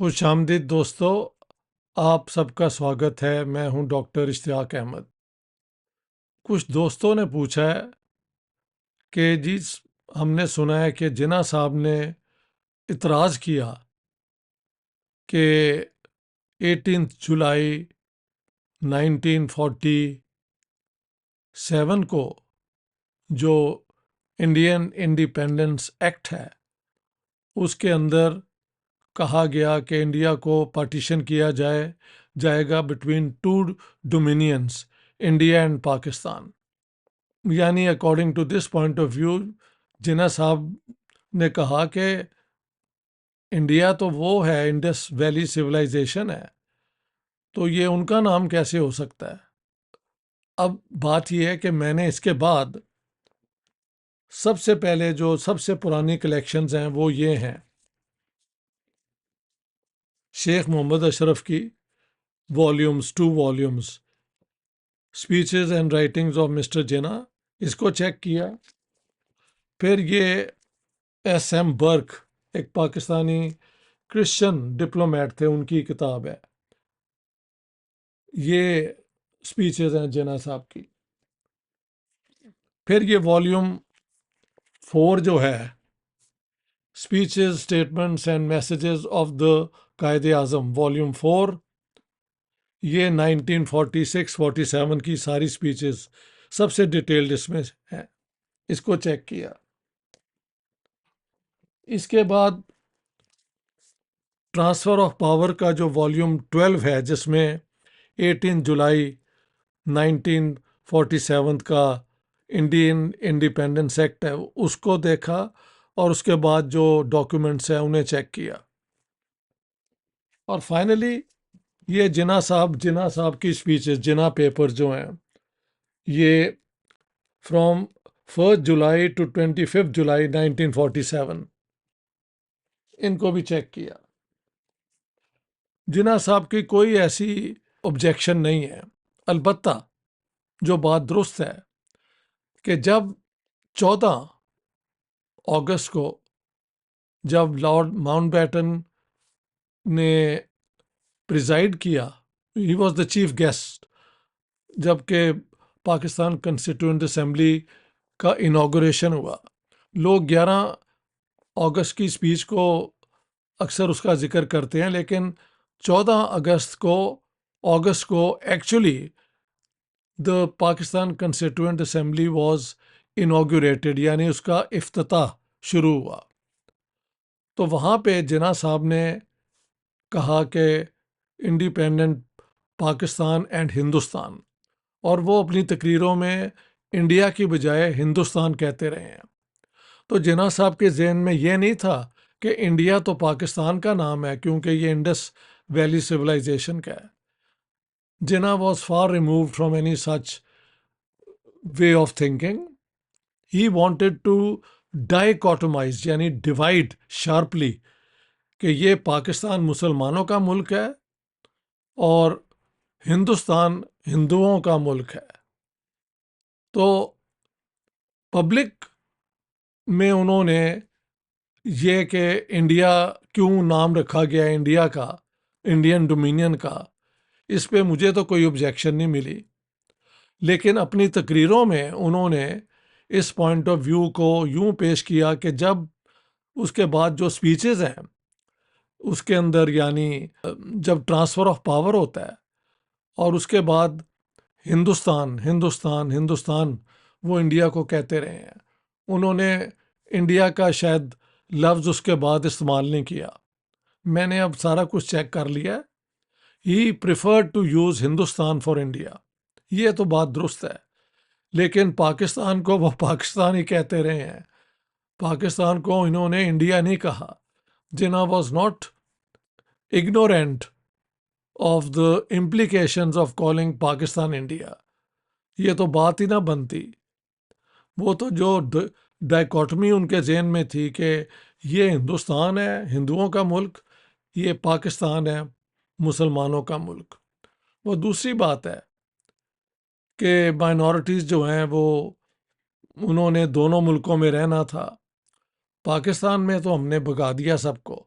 خوش آمدید دوستو، آپ سب کا سواگت ہے۔ میں ہوں ڈاکٹر اشتیاق احمد۔ کچھ دوستوں نے پوچھا ہے کہ ہم نے سنا ہے کہ جناح صاحب نے اعتراض کیا کہ 18 جولائی 1947 کو جو انڈین انڈیپینڈنس ایکٹ ہے اس کے اندر کہا گیا کہ انڈیا کو پارٹیشن کیا جائے گا between two dominions, India and Pakistan. یعنی according to this point of view Jinnah Sahab نے کہا کہ انڈیا تو وہ ہے، انڈس ویلی سویلائزیشن ہے، تو یہ ان کا نام کیسے ہو سکتا ہے؟ اب بات یہ ہے کہ میں نے اس کے بعد سب سے پہلے جو سب سے پرانی کلیکشنز ہیں وہ یہ ہیں: شیخ محمد اشرف کی volumes 2 volumes, speeches and writings of mister Jinnah, اس کو چیک کیا۔ پھر یہ ایس ایم برک، ایک پاکستانی کرسچن ڈپلومیٹ تھے، ان کی کتاب ہے، یہ اسپیچز ہیں جناح صاحب کی۔ پھر یہ والیوم 4 جو ہے، speeches, statements and messages of the Quaid Azam, volume 4، یہ 1946-47 کی ساری اسپیچز سب سے ڈیٹیلڈ اس میں ہیں، اس کو چیک کیا۔ اس کے بعد ٹرانسفر آف پاور کا جو والیوم 12 ہے، جس میں 18 جولائی 1947 کا انڈین انڈیپینڈنس ایکٹ ہے، اس کو دیکھا، اور اس کے بعد جو ڈاکیومنٹس ہیں انہیں چیک کیا۔ اور فائنلی یہ جناح صاحب کی اسپیچز، جناح پیپر جو ہیں، یہ فرام 1 جولائی ٹو 25 جولائی 1947، ان کو بھی چیک کیا۔ جناح صاحب کی کوئی ایسی آبجیکشن نہیں ہے، البتہ جو بات درست ہے کہ جب 14 اگست کو جب لارڈ ماؤنٹ بیٹن نے پریزائڈ کیا، he was the chief guest, جبکہ پاکستان کنسٹیٹیوئنٹ اسمبلی کا انوگریشن ہوا، لوگ 11 اگست کی اسپیچ کو اکثر اس کا ذکر کرتے ہیں، لیکن 14 اگست کو actually the Pakistan constituent assembly was inaugurated, یعنی اس کا افتتاح شروع ہوا۔ تو وہاں پہ جناح صاحب نے کہا کہ انڈیپینڈنٹ پاکستان اینڈ ہندوستان، اور وہ اپنی تقریروں میں انڈیا کی بجائے ہندوستان کہتے رہے ہیں۔ تو جناح صاحب کے ذہن میں یہ نہیں تھا کہ انڈیا تو پاکستان کا نام ہے، کیونکہ یہ انڈس ویلی سویلائزیشن کا ہے۔ Jinnah was far removed from any such way of thinking. He wanted to dichotomize, یعنی ڈیوائڈ شارپلی، کہ یہ پاکستان مسلمانوں کا ملک ہے اور ہندوستان ہندوؤں کا ملک ہے۔ تو پبلک میں انہوں نے یہ کہ انڈیا کیوں نام رکھا گیا انڈیا کا، انڈین ڈومینین کا، اس پہ مجھے تو کوئی آبجیکشن نہیں ملی، لیکن اپنی تقریروں میں انہوں نے اس پوائنٹ آف ویو کو یوں پیش کیا کہ جب اس کے بعد جو سپیچز ہیں اس کے اندر، یعنی جب ٹرانسفر آف پاور ہوتا ہے اور اس کے بعد ہندوستان ہندوستان ہندوستان وہ انڈیا کو کہتے رہے ہیں، انہوں نے انڈیا کا شاید لفظ اس کے بعد استعمال نہیں کیا۔ میں نے اب سارا کچھ چیک کر لیا، he preferred to use Hindustan for India, یہ تو بات درست ہے، لیکن پاکستان کو وہ پاکستان ہی کہتے رہے ہیں، پاکستان کو انہوں نے انڈیا نہیں کہا۔ Jinnah was not ignorant of the implications of calling Pakistan India, یہ تو بات ہی نہ بنتی۔ وہ تو جو ڈائیکاٹمی ان کے ذہن میں تھی کہ یہ ہندوستان ہے ہندوؤں کا ملک، یہ پاکستان ہے مسلمانوں کا ملک۔ وہ دوسری بات ہے کہ مائنورٹیز جو ہیں وہ انہوں نے دونوں ملکوں میں رہنا تھا، پاکستان میں تو ہم نے بھگا دیا سب کو،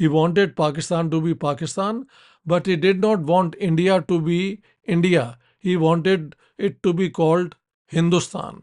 He wanted Pakistan to be Pakistan, but he did not want India to be India. He wanted it to be called Hindustan.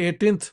18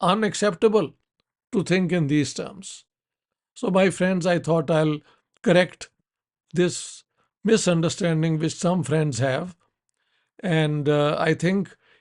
unacceptable to think in these terms. So my friends, I thought I'll correct this misunderstanding which some friends have. And I think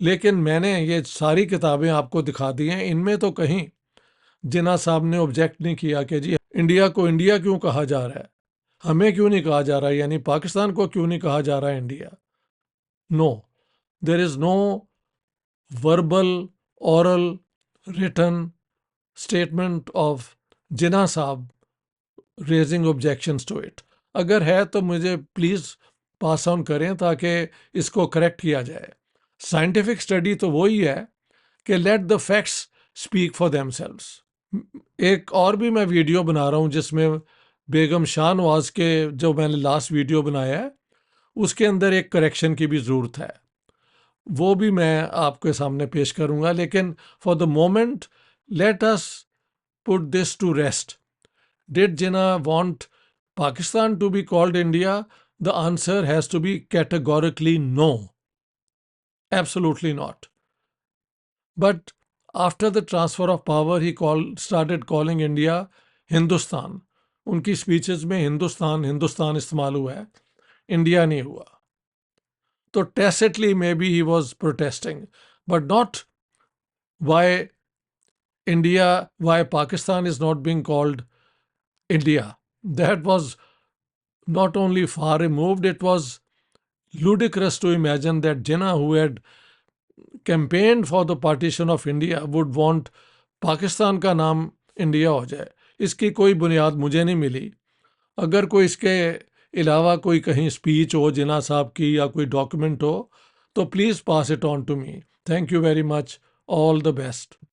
لیکن میں نے یہ ساری کتابیں آپ کو دکھا دی ہیں، ان میں تو کہیں جناح صاحب نے آبجیکٹ نہیں کیا کہ جی انڈیا کو انڈیا کیوں کہا جا رہا ہے، ہمیں کیوں نہیں کہا جا رہا ہے، یعنی پاکستان کو کیوں نہیں کہا جا رہا ہے India. No, there is no verbal oral written statement of Jinnah Sahab raising objections to it. اگر ہے تو مجھے پلیز پاس آن کریں تاکہ اس کو کریکٹ کیا جائے. سائنٹیفک اسٹڈی تو وہی ہے کہ let the facts speak for them selves. ایک اور بھی میں ویڈیو بنا رہا ہوں جس میں بیگم شاہ نواز کے جو میں نے لاسٹ ویڈیو بنایا ہے اس کے اندر ایک کریکشن کی بھی ضرورت ہے، وہ بھی میں آپ کے سامنے پیش کروں گا. لیکن for the moment let us put this to rest. Did Jinnah want Pakistan to be called India? The answer has to be categorically no. Absolutely not. But after the transfer of power, he started calling India Hindustan. ان کی speeches میں ہندوستان استعمال ہوا ہے، India نہیں ہوا. تو tacitly maybe he was protesting, but not why Pakistan is not being called India. That was not only far removed, it was ludicrous to imagine that Jinnah, who had campaigned for the partition of India, would want Pakistan کا نام India ہو جائے. اس کی کوئی بنیاد مجھے نہیں ملی. اگر کوئی اس کے علاوہ کوئی کہیں اسپیچ ہو جناح صاحب کی یا کوئی ڈاکیومنٹ ہو تو please pass it on to me. Thank you very much. All the best.